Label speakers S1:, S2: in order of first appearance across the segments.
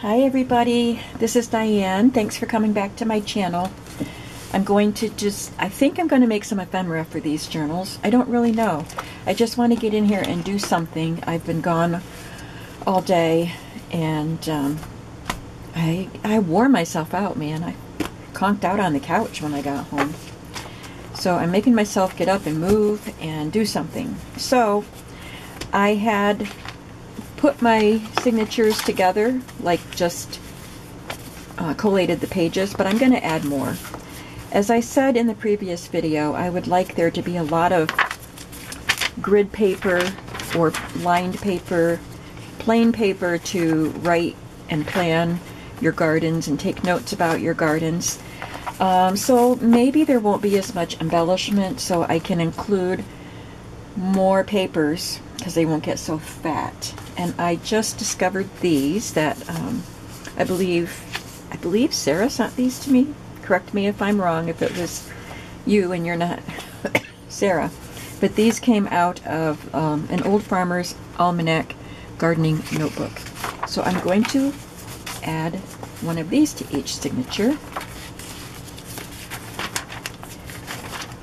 S1: Hi everybody, this is Diane. Thanks for coming back to my channel. I think I'm going to make some ephemera for these journals. I don't really know. I just want to get in here and do something. I've been gone all day and I wore myself out, man. I conked out on the couch when I got home. So I'm making myself get up and move and do something. So I had put my signatures together, like just collated the pages, but I'm going to add more. As I said in the previous video, I would like there to be a lot of grid paper or lined paper, plain paper to write and plan your gardens and take notes about your gardens. So maybe there won't be as much embellishment, so I can include more papers because they won't get so fat. And I just discovered these that I believe Sarah sent these to me. Correct me if I'm wrong, if it was you and you're not Sarah. But these came out of an Old Farmer's Almanac gardening notebook. So I'm going to add one of these to each signature. I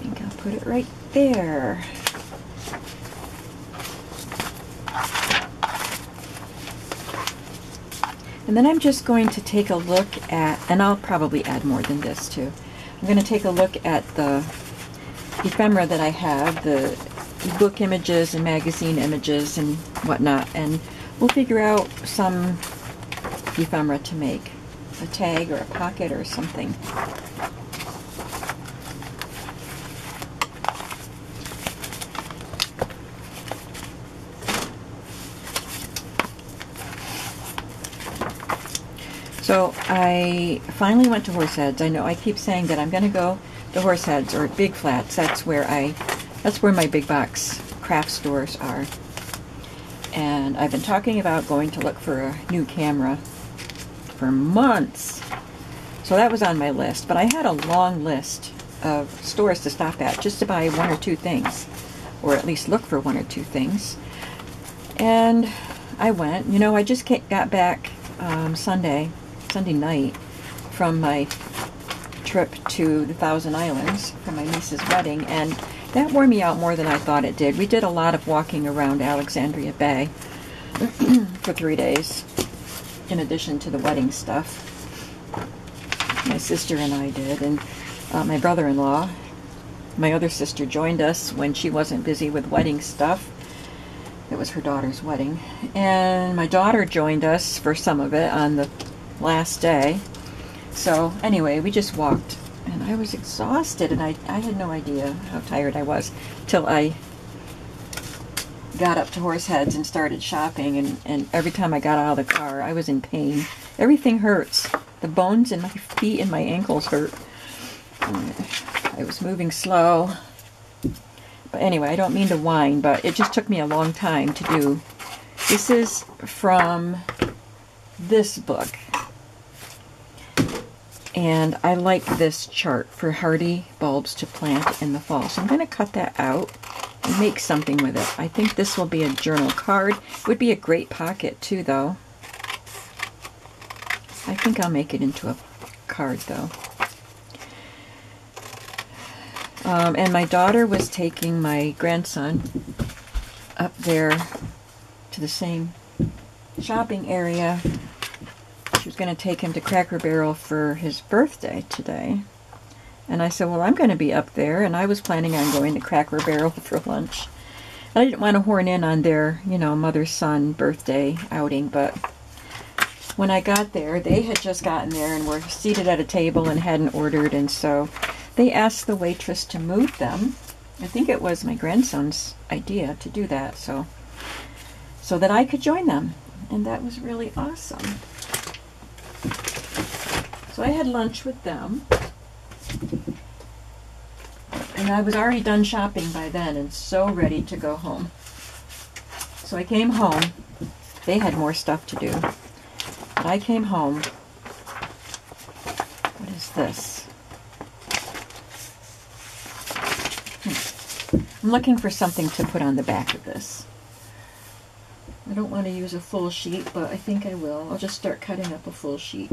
S1: think I'll put it right there. And then I'm just going to take a look at, and I'll probably add more than this too. I'm going to take a look at the ephemera that I have, the book images and magazine images and whatnot, and we'll figure out some ephemera to make. A tag or a pocket or something. So I finally went to Horseheads. I know I keep saying that I'm going to go to Horseheads or Big Flats. That's where my big box craft stores are. And I've been talking about going to look for a new camera for months. So that was on my list. But I had a long list of stores to stop at just to buy one or two things, or at least look for one or two things. And I went. You know, I just got back Sunday night from my trip to the Thousand Islands for my niece's wedding, and that wore me out more than I thought it did. We did a lot of walking around Alexandria Bay for 3 days, in addition to the wedding stuff. My sister and I did, and my brother-in-law, my other sister, joined us when she wasn't busy with wedding stuff. It was her daughter's wedding, and my daughter joined us for some of it on the last day. So anyway, we just walked, and I was exhausted, and I had no idea how tired I was till I got up to Horseheads and started shopping, and every time I got out of the car I was in pain. Everything hurts. The bones in my feet and my ankles hurt. I was moving slow. But anyway, I don't mean to whine, but it just took me a long time to do. This is from this book. And I like this chart for hardy bulbs to plant in the fall. So I'm going to cut that out and make something with it. I think this will be a journal card. It would be a great pocket too, though. I think I'll make it into a card, though. And my daughter was taking my grandson up there to the same shopping area. She was going to take him to Cracker Barrel for his birthday today. And I said, well, I'm going to be up there, and I was planning on going to Cracker Barrel for lunch. And I didn't want to horn in on their, you know, mother-son birthday outing, but when I got there, they had just gotten there and were seated at a table and hadn't ordered, and so they asked the waitress to move them. I think it was my grandson's idea to do that, so that I could join them. And that was really awesome. So I had lunch with them. And I was already done shopping by then and so ready to go home. So I came home. They had more stuff to do. But I came home. What is this? I'm looking for something to put on the back of this. I don't want to use a full sheet, but I think I will. I'll just start cutting up a full sheet.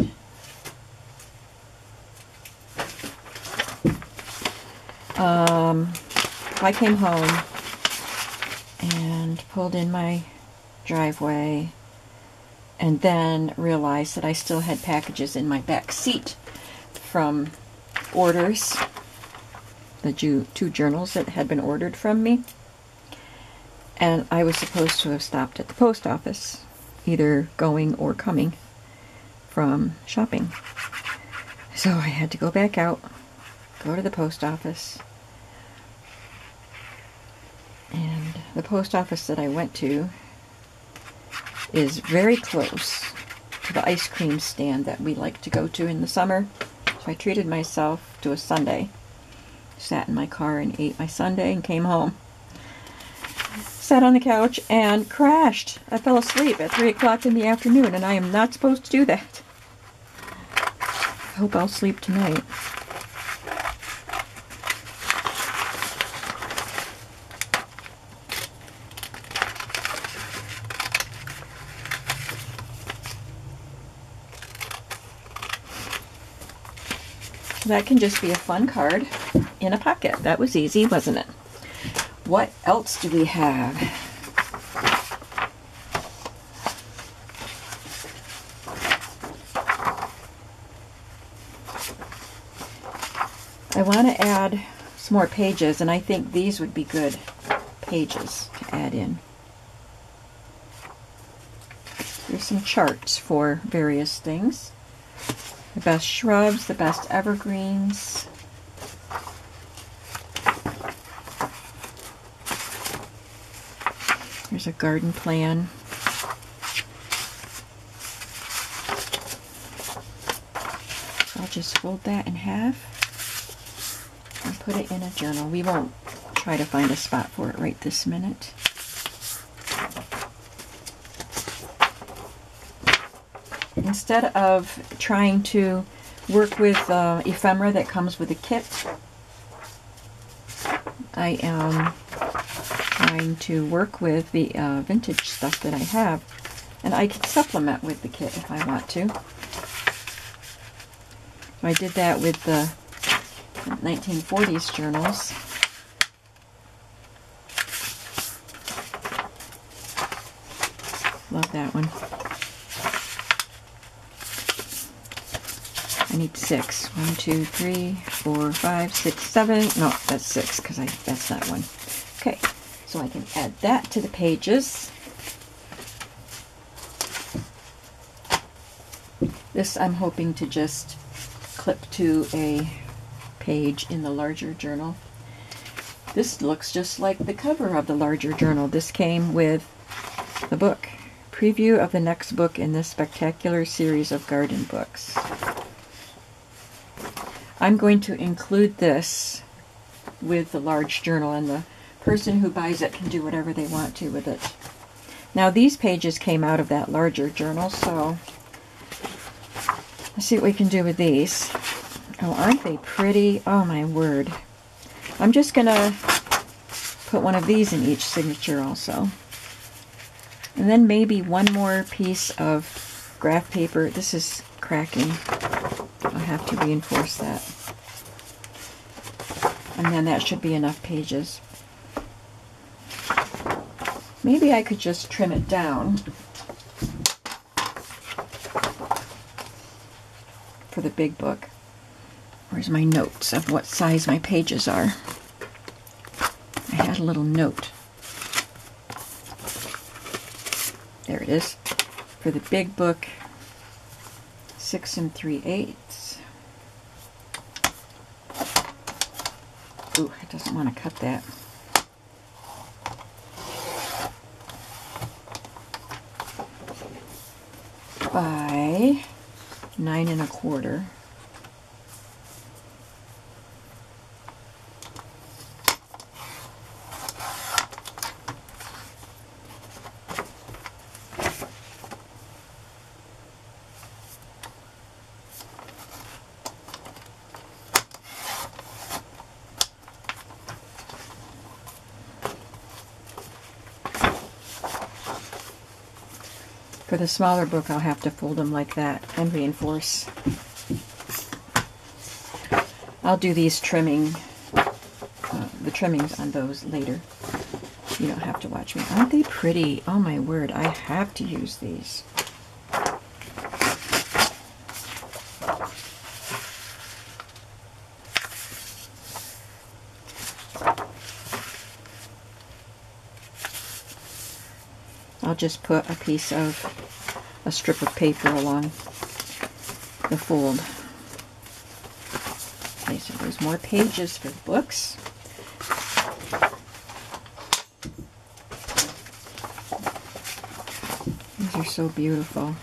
S1: I came home and pulled in my driveway and then realized that I still had packages in my back seat from orders, the two journals that had been ordered from me. And I was supposed to have stopped at the post office, either going or coming from shopping. So I had to go back out, go to the post office. And the post office that I went to is very close to the ice cream stand that we like to go to in the summer. So I treated myself to a sundae. Sat in my car and ate my sundae and came home. Sat on the couch and crashed. I fell asleep at 3 o'clock in the afternoon, and I am not supposed to do that. I hope I'll sleep tonight. That can just be a fun card in a pocket. That was easy, wasn't it? What else do we have? I want to add some more pages, and I think these would be good pages to add in. There's some charts for various things. The best shrubs, the best evergreens. There's a garden plan. So I'll just fold that in half and put it in a journal. We won't try to find a spot for it right this minute. Instead of trying to work with ephemera that comes with a kit, I am trying to work with the vintage stuff that I have, and I can supplement with the kit if I want to. So I did that with the 1940s journals. Love that one. I need 6. 1, 2, 3, 4, 5, 6, 7. No, that's 6 because that's that one. Okay, so I can add that to the pages. This I'm hoping to just clip to a page in the larger journal. This looks just like the cover of the larger journal. This came with the book. Preview of the next book in this spectacular series of garden books. I'm going to include this with the large journal, and the person who buys it can do whatever they want to with it. Now these pages came out of that larger journal, so let's see what we can do with these. Oh, aren't they pretty? Oh my word. I'm just going to put one of these in each signature also. And then maybe one more piece of graph paper. This is cracking. I'll have to reinforce that. And then that should be enough pages. Maybe I could just trim it down for the big book. Where's my notes of what size my pages are? I had a little note. There it is. For the big book, 6 3/8. Ooh, it doesn't want to cut that. By 9 1/4. For the smaller book, I'll have to fold them like that and reinforce. I'll do these trimming, the trimmings on those later. You don't have to watch me. Aren't they pretty? Oh my word, I have to use these. I'll just put a piece of a strip of paper along the fold. Okay, so there's more pages for the books. These are so beautiful.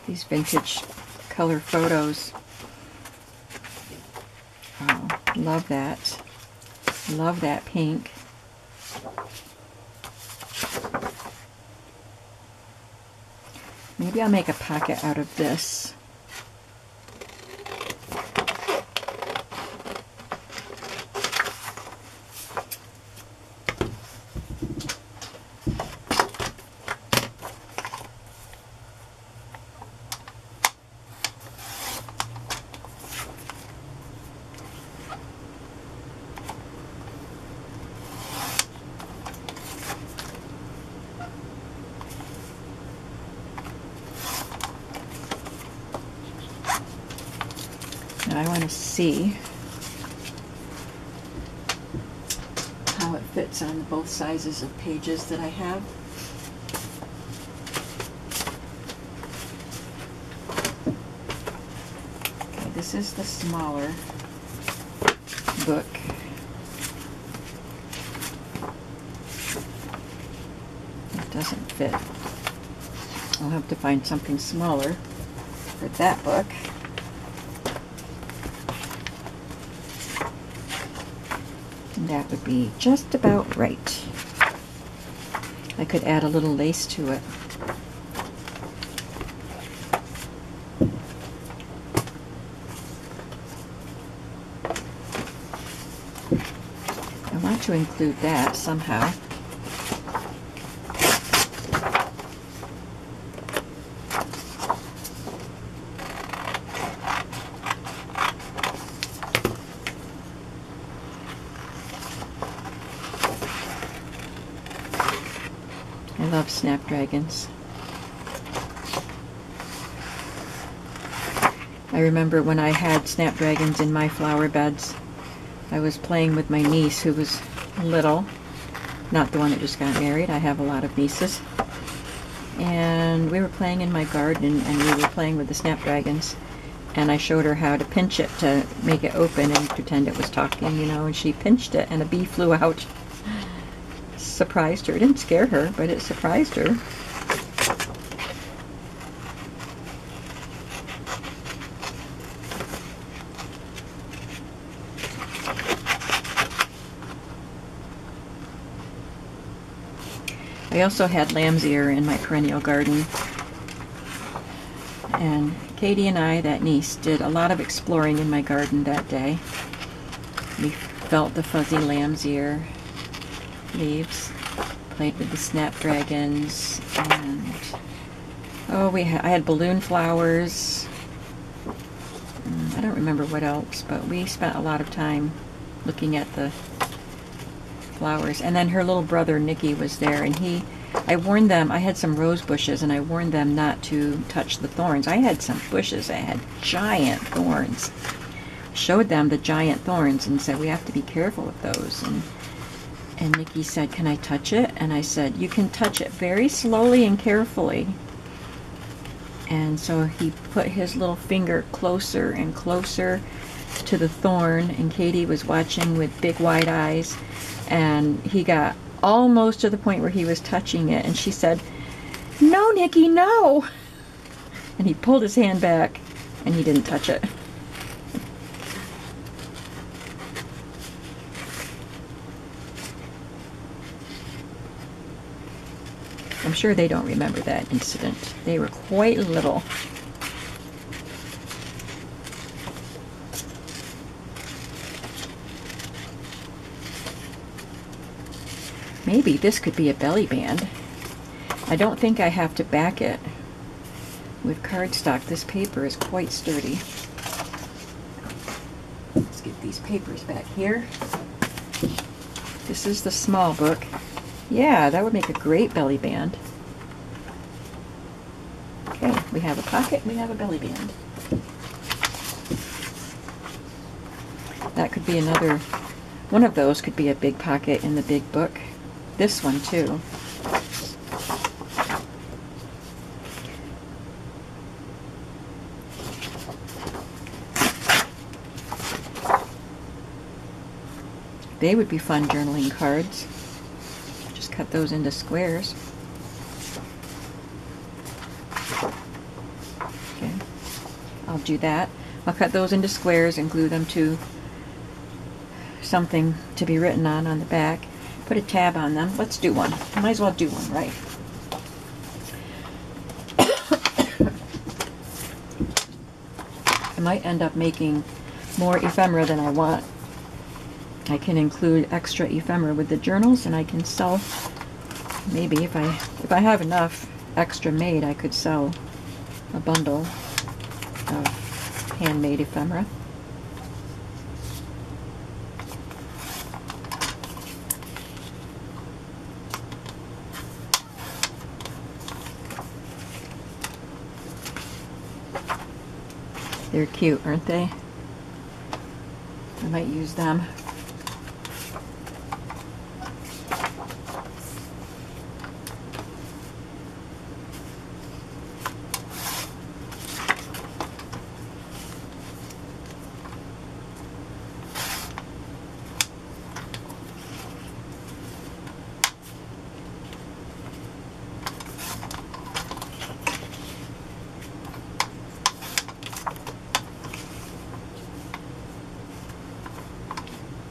S1: These vintage color photos. Oh, love that. Love that pink. Maybe I'll make a pocket out of this. Now I want to see how it fits on both sizes of pages that I have. Okay, this is the smaller book. It doesn't fit. I'll have to find something smaller for that book. And that would be just about right. I could add a little lace to it. I want to include that somehow. I love snapdragons. I remember when I had snapdragons in my flower beds, I was playing with my niece who was little, not the one that just got married. I have a lot of nieces. And we were playing in my garden and we were playing with the snapdragons. And I showed her how to pinch it to make it open and pretend it was talking, you know, and she pinched it and a bee flew out. Surprised her. It didn't scare her, but it surprised her. I also had lamb's ear in my perennial garden. And Katie and I, that niece, did a lot of exploring in my garden that day. We felt the fuzzy lamb's ear leaves, played with the snapdragons, and oh, I had balloon flowers. I don't remember what else, but we spent a lot of time looking at the flowers. And then her little brother Nicky was there, and I warned them. I had some rose bushes, and I warned them not to touch the thorns. I had some bushes that had giant thorns. Showed them the giant thorns and said we have to be careful with those. And Nicky said, "Can I touch it?" And I said, "You can touch it very slowly and carefully." And so he put his little finger closer and closer to the thorn, and Katie was watching with big wide eyes, and he got almost to the point where he was touching it, and she said, "No, Nicky, no!" And he pulled his hand back, and he didn't touch it. I'm sure they don't remember that incident. They were quite little. Maybe this could be a belly band. I don't think I have to back it with cardstock. This paper is quite sturdy. Let's get these papers back here. This is the small book. Yeah, that would make a great belly band. Okay, we have a pocket, we have a belly band. That could be another, one of those could be a big pocket in the big book. This one too. They would be fun journaling cards. Just cut those into squares. Okay, I'll do that. I'll cut those into squares and glue them to something to be written on the back. Put a tab on them. Let's do one. Might as well do one, right? I might end up making more ephemera than I want. I can include extra ephemera with the journals, and I can sell, maybe if I have enough extra made, I could sell a bundle of handmade ephemera. They're cute, aren't they? I might use them.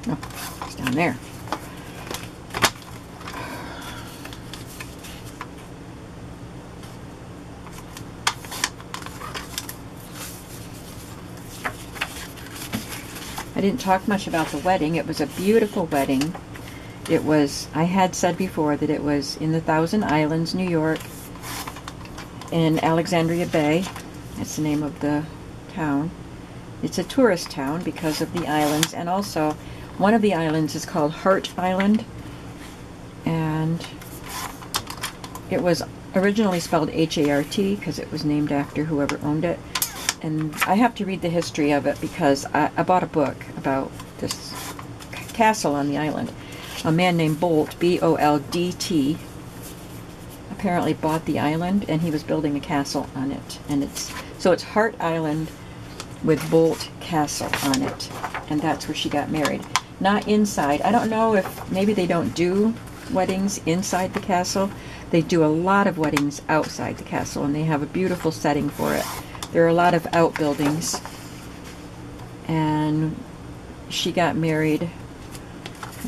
S1: Oh, it's down there. I didn't talk much about the wedding. It was a beautiful wedding. It was, I had said before that it was in the Thousand Islands, New York, in Alexandria Bay. That's the name of the town. It's a tourist town because of the islands, and also one of the islands is called Hart Island, and it was originally spelled H-A-R-T because it was named after whoever owned it. And I have to read the history of it because I bought a book about this castle on the island. A man named Bolt, B-O-L-D-T, apparently bought the island, and he was building a castle on it. And it's Hart Island with Bolt Castle on it, and that's where she got married. Not inside. I don't know if maybe they don't do weddings inside the castle. They do a lot of weddings outside the castle, and they have a beautiful setting for it. There are a lot of outbuildings, and she got married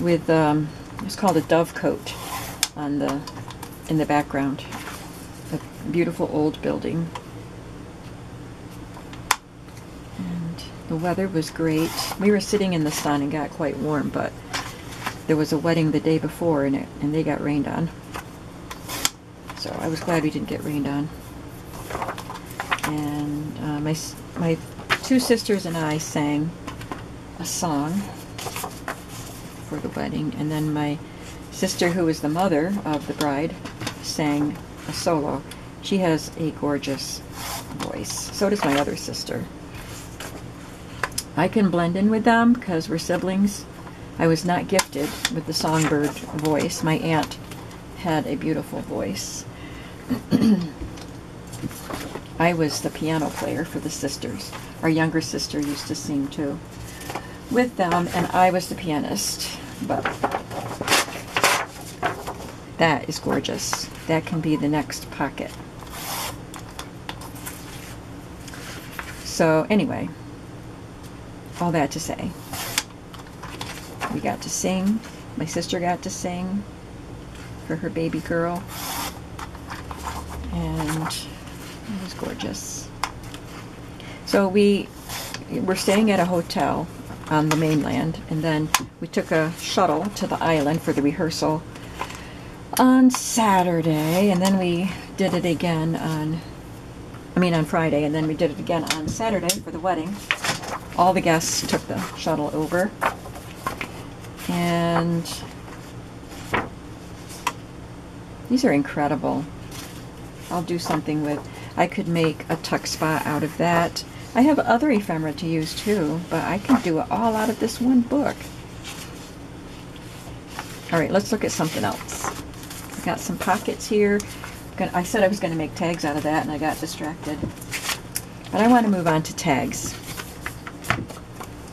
S1: with it's called a dovecote on in the background. A beautiful old building. The weather was great. We were sitting in the sun and got quite warm, but there was a wedding the day before, and they got rained on. So I was glad we didn't get rained on. And my two sisters and I sang a song for the wedding, and then my sister, who was the mother of the bride, sang a solo. She has a gorgeous voice. So does my other sister. I can blend in with them because we're siblings. I was not gifted with the songbird voice. My aunt had a beautiful voice. I was the piano player for the sisters. Our younger sister used to sing too with them, and I was the pianist. But that is gorgeous. That can be the next pocket. So anyway, all that to say, we got to sing. My sister got to sing for her baby girl, and it was gorgeous. So we were staying at a hotel on the mainland, and then we took a shuttle to the island for the rehearsal on Saturday, and then we did it again on Friday, and then we did it again on Saturday for the wedding. All the guests took the shuttle over, and these are incredible. I'll do something with, I could make a tuck spot out of that. I have other ephemera to use too, but I can do it all out of this one book. All right, let's look at something else. I got some pockets here. I said I was going to make tags out of that, and I got distracted. But I want to move on to tags.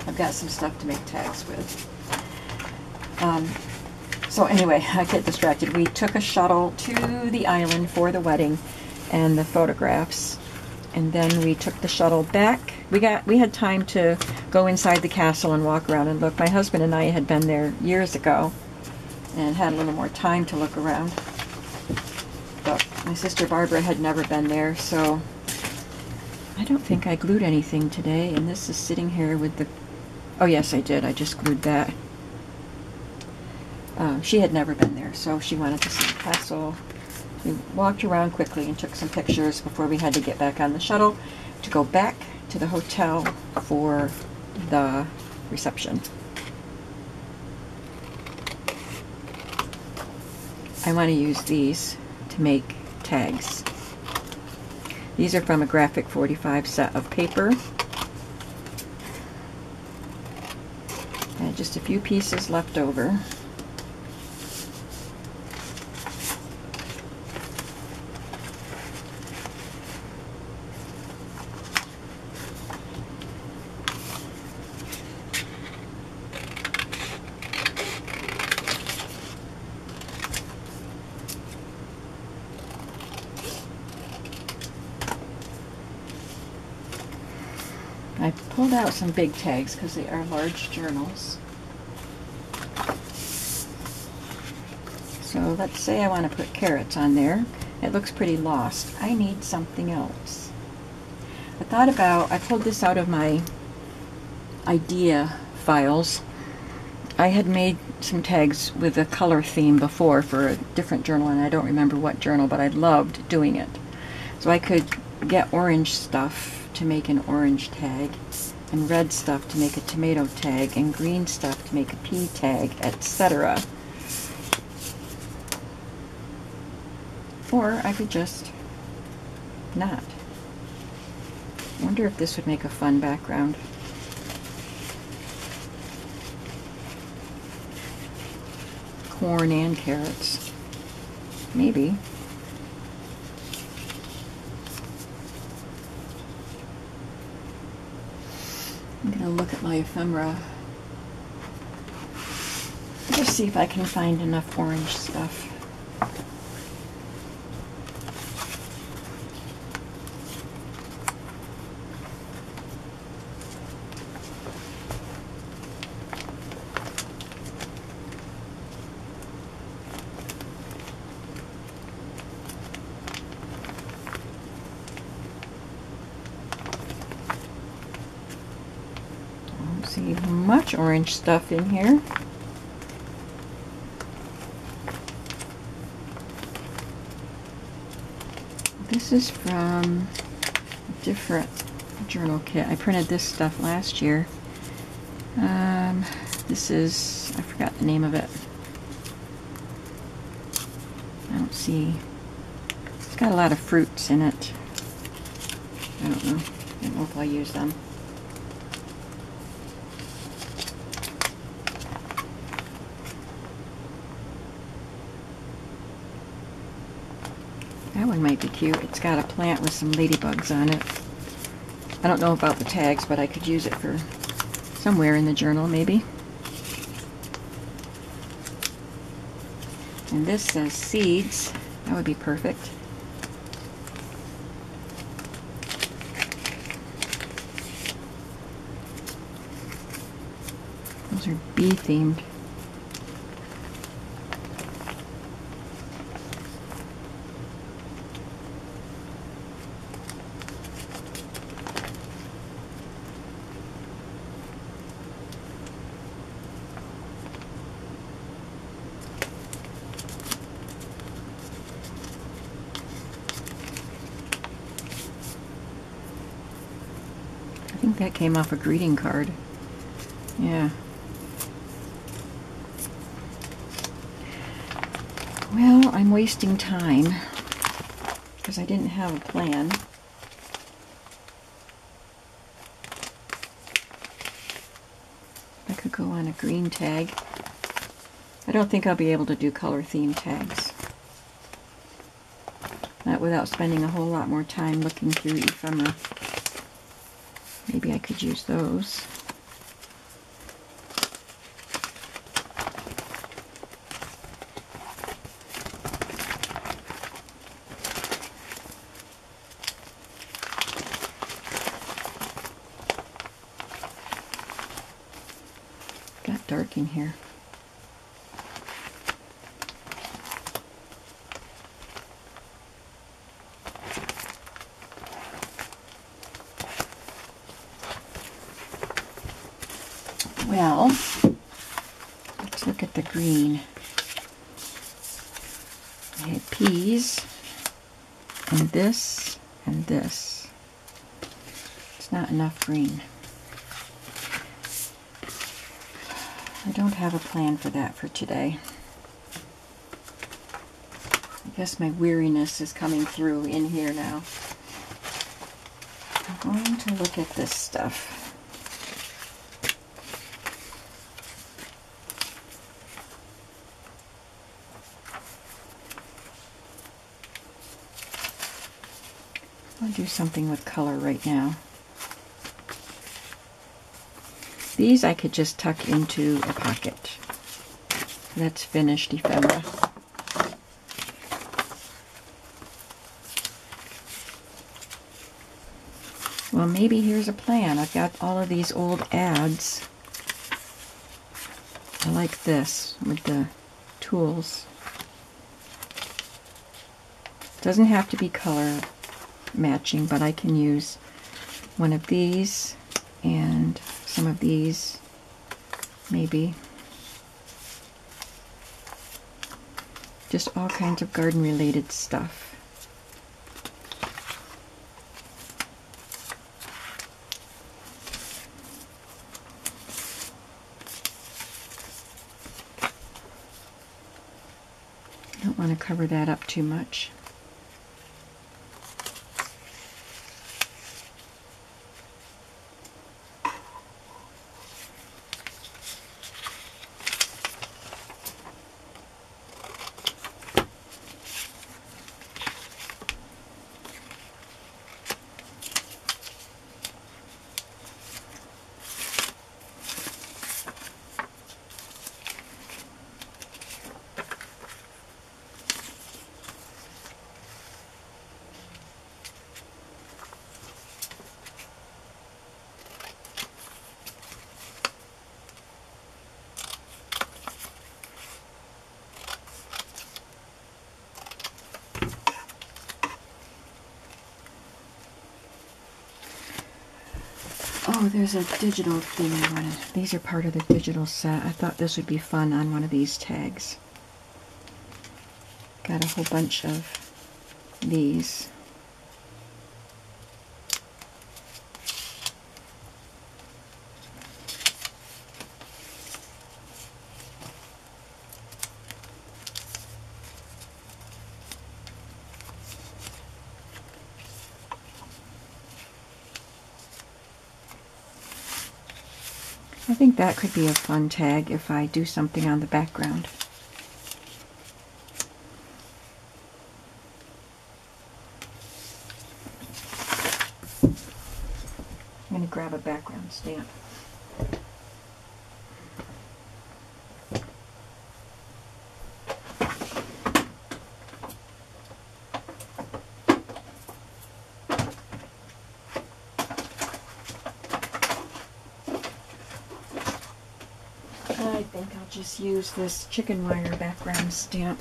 S1: I've got some stuff to make tags with. So anyway, I get distracted. We took a shuttle to the island for the wedding and the photographs, and then we took the shuttle back. We had time to go inside the castle and walk around and look. My husband and I had been there years ago and had a little more time to look around. But my sister Barbara had never been there, so I don't think I glued anything today, and this is sitting here with the... Oh yes, I did. I just glued that. She had never been there, so she wanted to see the castle. We walked around quickly and took some pictures before we had to get back on the shuttle to go back to the hotel for the reception. I want to use these to make tags. These are from a Graphic 45 set of paper. And just a few pieces left over. I pulled out some big tags because they are large journals. So let's say I want to put carrots on there. It looks pretty lost. I need something else. I pulled this out of my idea files. I had made some tags with a color theme before for a different journal, and I don't remember what journal, but I loved doing it. So I could get orange stuff to make an orange tag, and red stuff to make a tomato tag, and green stuff to make a pea tag, etc. Or I could just not. I wonder if this would make a fun background. Corn and carrots. Maybe. I'm going to look at my ephemera. Just see if I can find enough orange stuff. See much orange stuff in here. This is from a different journal kit. I printed this stuff last year. This is, I forgot the name of it. I don't see, it's got a lot of fruits in it. I don't know if I'll use them. That one might be cute. It's got a plant with some ladybugs on it. I don't know about the tags, but I could use it for somewhere in the journal, maybe. And this says seeds. That would be perfect. Those are bee themed. think that came off a greeting card. Yeah. Well, I'm wasting time because I didn't have a plan. I could go on a green tag. I don't think I'll be able to do color theme tags. Not without spending a whole lot more time looking through ephemera. Maybe I could use those. Got dark in here. Well, let's look at the green. I had peas, and this, and this. It's not enough green. I don't have a plan for that for today. I guess my weariness is coming through in here now. I'm going to look at this stuff. I'll do something with color right now. These I could just tuck into a pocket. That's finished ephemera. Well, maybe here's a plan. I've got all of these old ads. I like this with the tools. Doesn't have to be color matching, but I can use one of these and some of these, maybe. Just all kinds of garden related stuff. I don't want to cover that up too much. Oh, there's a digital thing I wanted. These are part of the digital set. I thought this would be fun on one of these tags. Got a whole bunch of these. I think that could be a fun tag if I do something on the background. I'm going to grab a background stamp. I think I'll just use this chicken wire background stamp.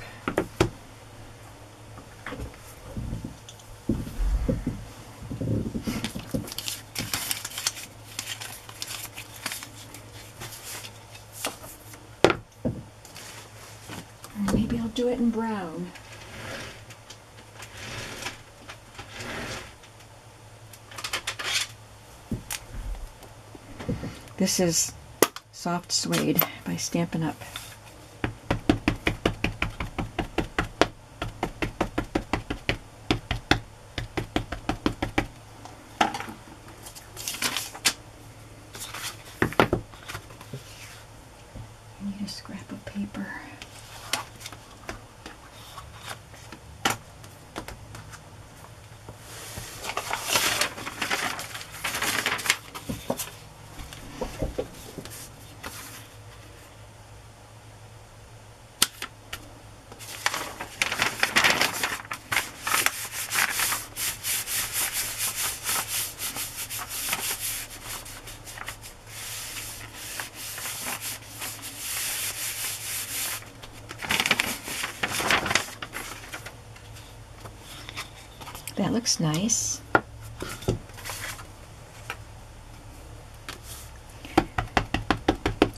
S1: Or maybe I'll do it in brown. This is Soft Suede by Stampin' Up. I need a scrap of paper. That looks nice.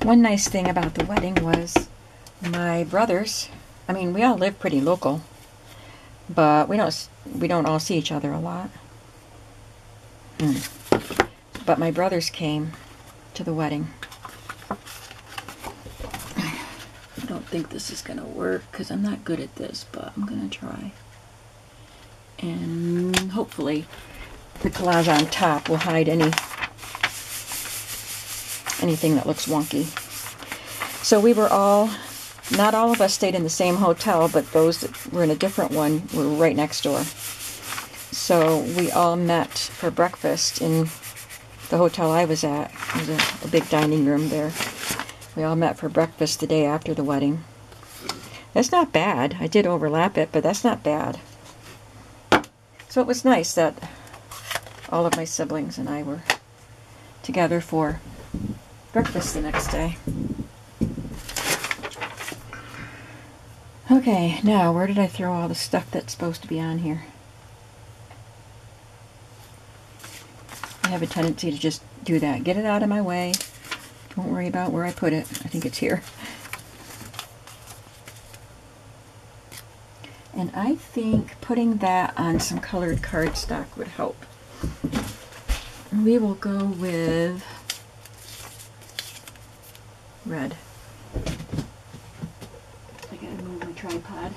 S1: One nice thing about the wedding was my brothers, I mean, we all live pretty local, but we don't all see each other a lot. But my brothers came to the wedding. I don't think this is going to work because I'm not good at this, but I'm going to try. And hopefully the collage on top will hide anything that looks wonky. So we were all, not all of us stayed in the same hotel, but those that were in a different one were right next door. So we all met for breakfast in the hotel I was at. There's a big dining room there. We all met for breakfast the day after the wedding. That's not bad. I did overlap it, but that's not bad. So it was nice that all of my siblings and I were together for breakfast the next day. Okay, now where did I throw all the stuff that's supposed to be on here? I have a tendency to just do that. Get it out of my way. Don't worry about where I put it. I think it's here. And I think putting that on some colored cardstock would help. We will go with red. I gotta move my tripod.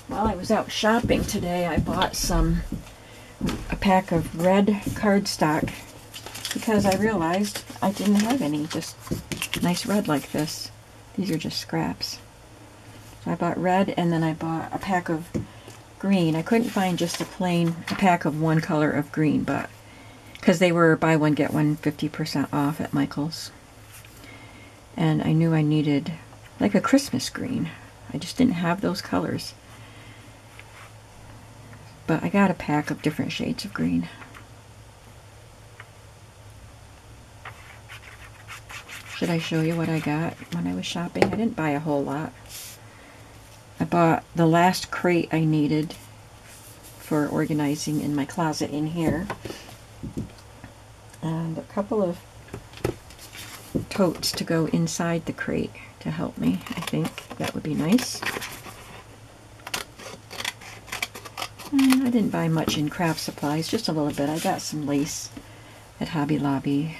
S1: While I was out shopping today, I bought a pack of red cardstock because I realized I didn't have any just nice red like this. These are just scraps. So I bought red, and then I bought a pack of green. I couldn't find just a pack of one color of green, but because they were buy one get one 50% off at Michael's. And I knew I needed like a Christmas green. I just didn't have those colors. But I got a pack of different shades of green. Should I show you what I got when I was shopping? I didn't buy a whole lot. I bought the last crate I needed for organizing in my closet in here. And a couple of totes to go inside the crate to help me. I think that would be nice. And I didn't buy much in craft supplies, just a little bit. I got some lace at Hobby Lobby.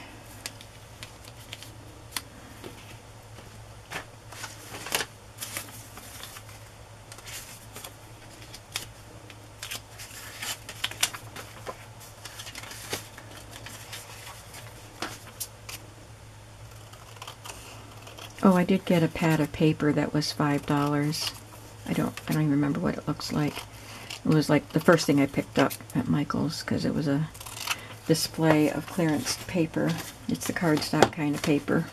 S1: Oh, I did get a pad of paper that was $5. I don't even remember what it looks like. It was like the first thing I picked up at Michael's because it was a display of clearance paper. It's the cardstock kind of paper.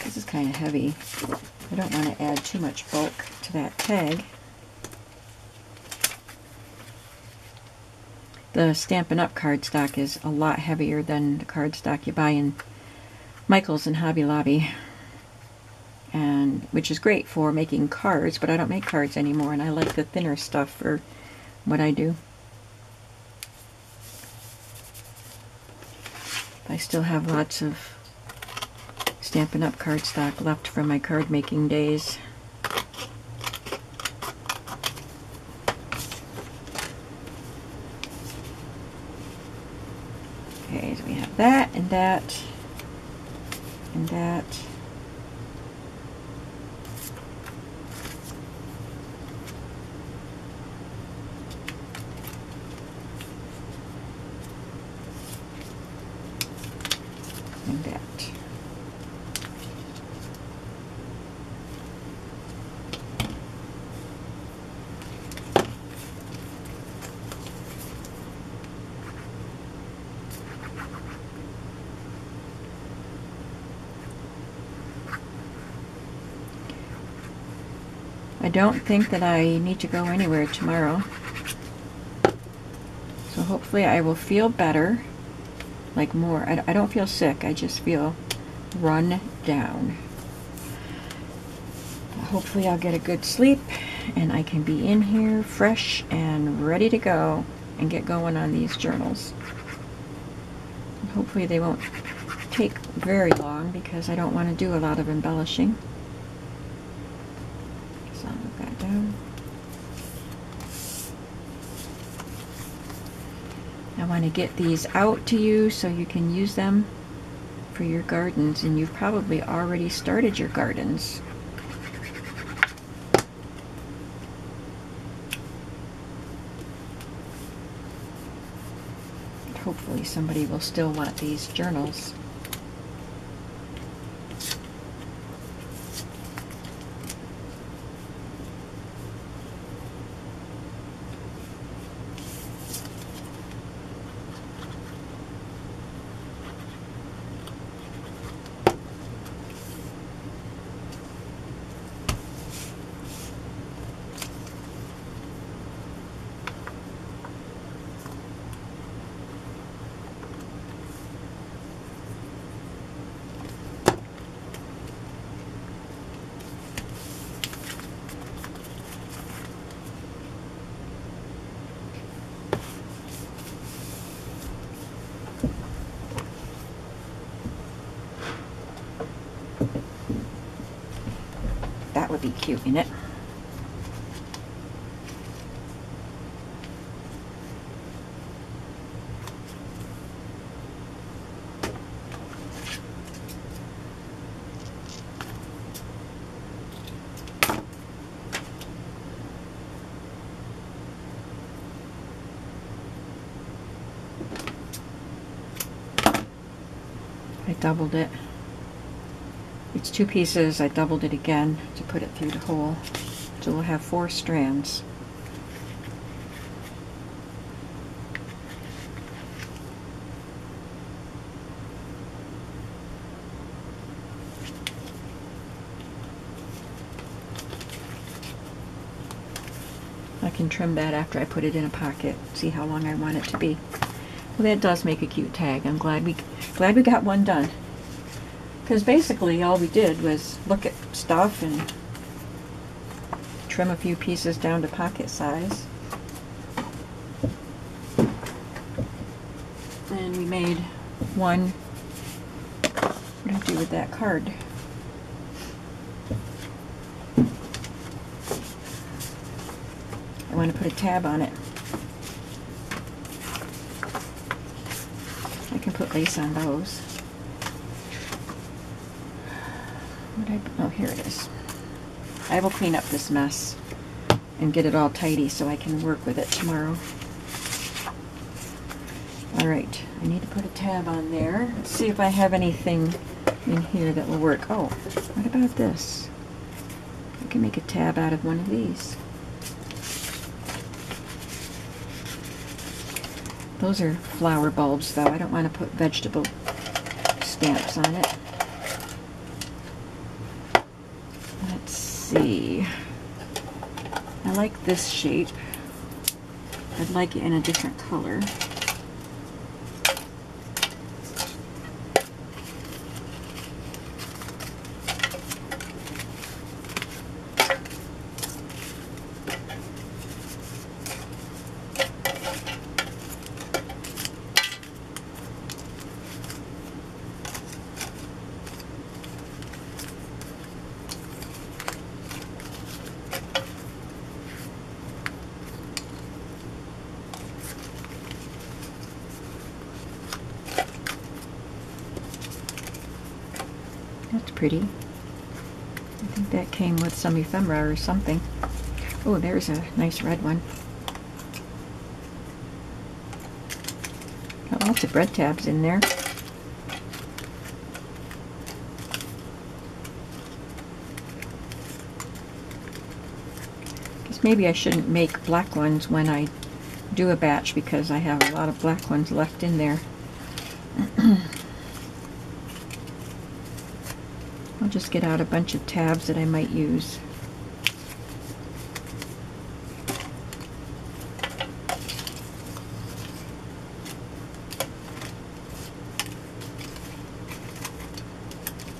S1: This is kind of heavy. I don't want to add too much bulk to that tag. The Stampin' Up! Cardstock is a lot heavier than the cardstock you buy in Michael's and Hobby Lobby, and which is great for making cards, but I don't make cards anymore, and I like the thinner stuff for what I do. I still have lots of Stampin' Up! Cardstock left from my card making days. that and that and that. And that. I don't think that I need to go anywhere tomorrow. So hopefully I will feel better, like more. I don't feel sick, I just feel run down. Hopefully I'll get a good sleep and I can be in here fresh and ready to go and get going on these journals. And hopefully they won't take very long because I don't want to do a lot of embellishing. So I'll move that down. I want to get these out to you so you can use them for your gardens, and you've probably already started your gardens. Hopefully somebody will still want these journals. That would be cute, isn't it? I doubled it. It's 2 pieces. I doubled it again to put it through the hole. So we'll have 4 strands. I can trim that after I put it in a pocket. See how long I want it to be. Well, that does make a cute tag. I'm glad we got one done. Because basically all we did was look at stuff and trim a few pieces down to pocket size. And we made one. What do I do with that card? I want to put a tab on it. I can put lace on those. Oh, here it is. I will clean up this mess and get it all tidy so I can work with it tomorrow. Alright, I need to put a tab on there. Let's see if I have anything in here that will work. Oh, what about this? I can make a tab out of one of these. Those are flower bulbs, though. I don't want to put vegetable stamps on it. Let's see. I like this shape. I'd like it in a different color. pretty. I think that came with some ephemera or something. Oh, there's a nice red one. Got lots of bread tabs in there. Guess maybe I shouldn't make black ones when I do a batch because I have a lot of black ones left in there. I'll just get out a bunch of tabs that I might use.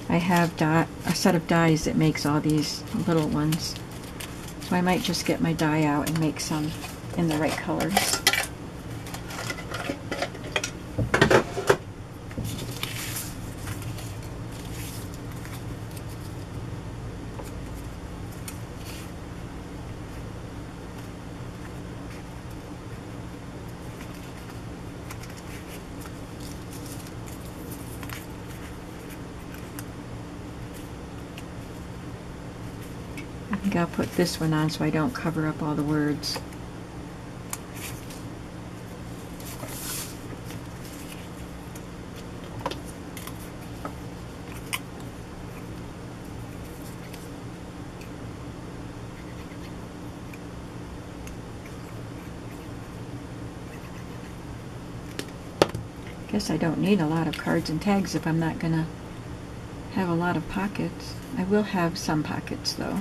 S1: I have a set of dies that makes all these little ones. So I might just get my die out and make some in the right colors. I think I'll put this one on so I don't cover up all the words. Guess I don't need a lot of cards and tags if I'm not gonna have a lot of pockets. I will have some pockets though.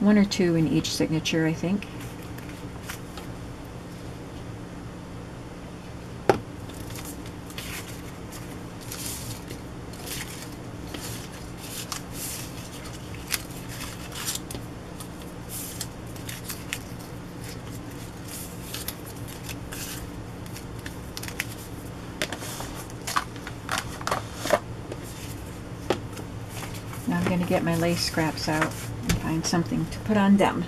S1: One or two in each signature, I think. Now I'm going to get my lace scraps out and find something to put on them.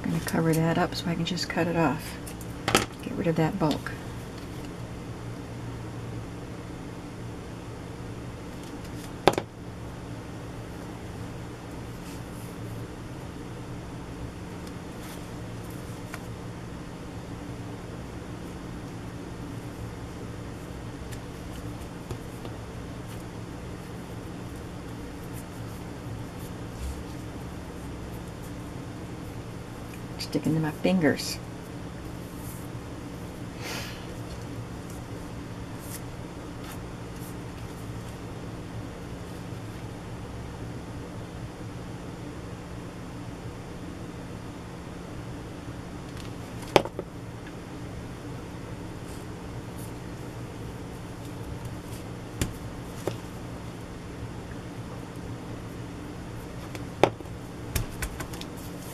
S1: I'm going to cover that up so I can just cut it off. Get rid of that bulk. Sticking to my fingers.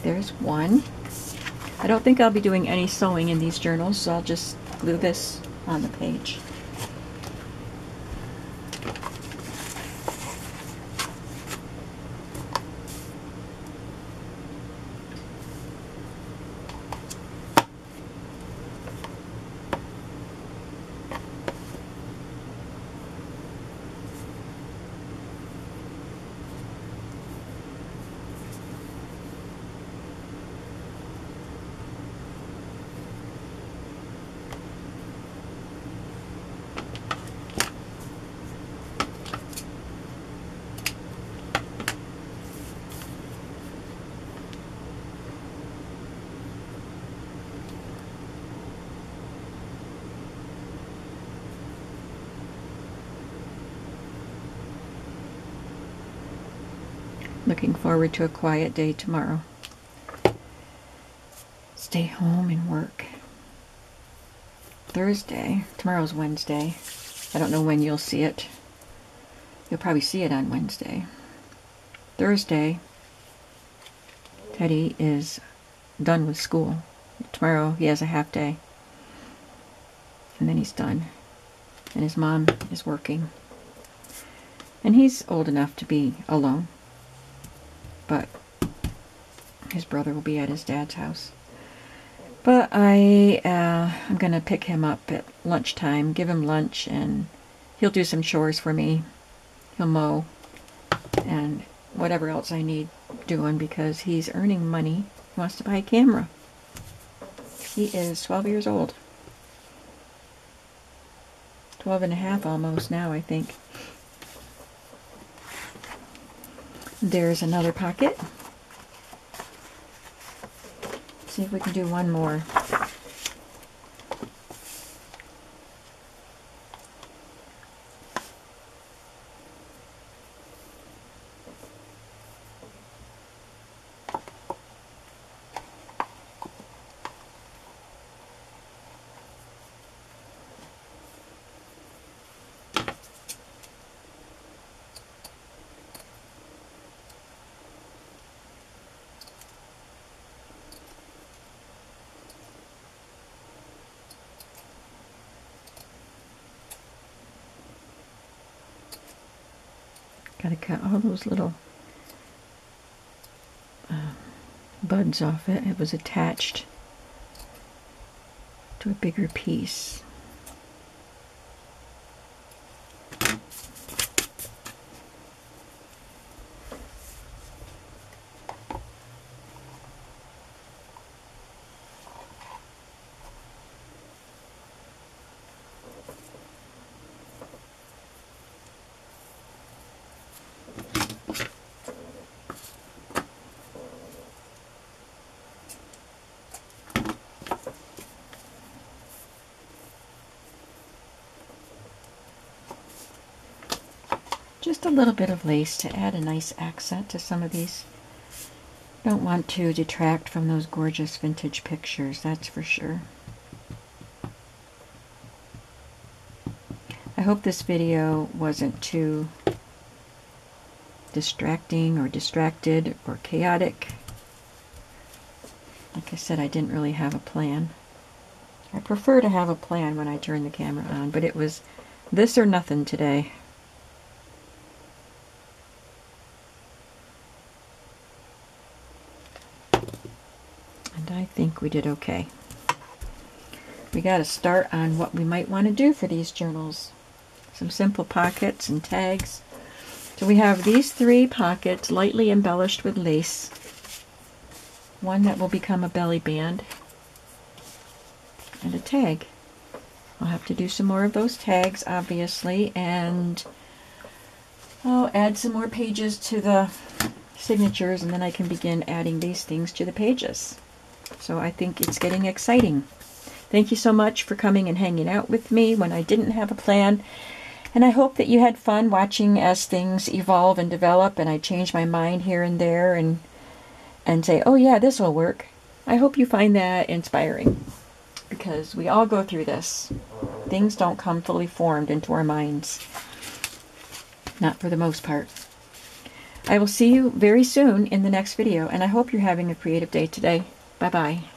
S1: There's one. I don't think I'll be doing any sewing in these journals, so I'll just glue this on the page. Looking forward to a quiet day tomorrow. Stay home and work. Thursday. Tomorrow's Wednesday. I don't know when you'll see it. You'll probably see it on Wednesday. Thursday, Teddy is done with school. Tomorrow he has a half day. And then he's done. And his mom is working. And he's old enough to be alone. But his brother will be at his dad's house. But I'm going to pick him up at lunchtime, give him lunch, and he'll do some chores for me. He'll mow and whatever else I need doing because he's earning money. He wants to buy a camera. He is 12 years old. 12 and a half almost now, I think. There's another pocket. See if we can do one more. Gotta cut all those little buds off it. It was attached to a bigger piece. Just a little bit of lace to add a nice accent to some of these. Don't want to detract from those gorgeous vintage pictures, that's for sure. I hope this video wasn't too distracting or distracted or chaotic. Like I said, I didn't really have a plan. I prefer to have a plan when I turn the camera on, but it was this or nothing today. And I think we did okay. We got to start on what we might want to do for these journals. Some simple pockets and tags. So we have these 3 pockets lightly embellished with lace. One that will become a belly band. And a tag. I'll have to do some more of those tags, obviously, and I'll add some more pages to the signatures, and then I can begin adding these things to the pages. So I think it's getting exciting. Thank you so much for coming and hanging out with me when I didn't have a plan. And I hope that you had fun watching as things evolve and develop, and I change my mind here and there and say, oh yeah, this will work. I hope you find that inspiring, because we all go through this. Things don't come fully formed into our minds. Not for the most part. I will see you very soon in the next video, and I hope you're having a creative day today. Bye-bye.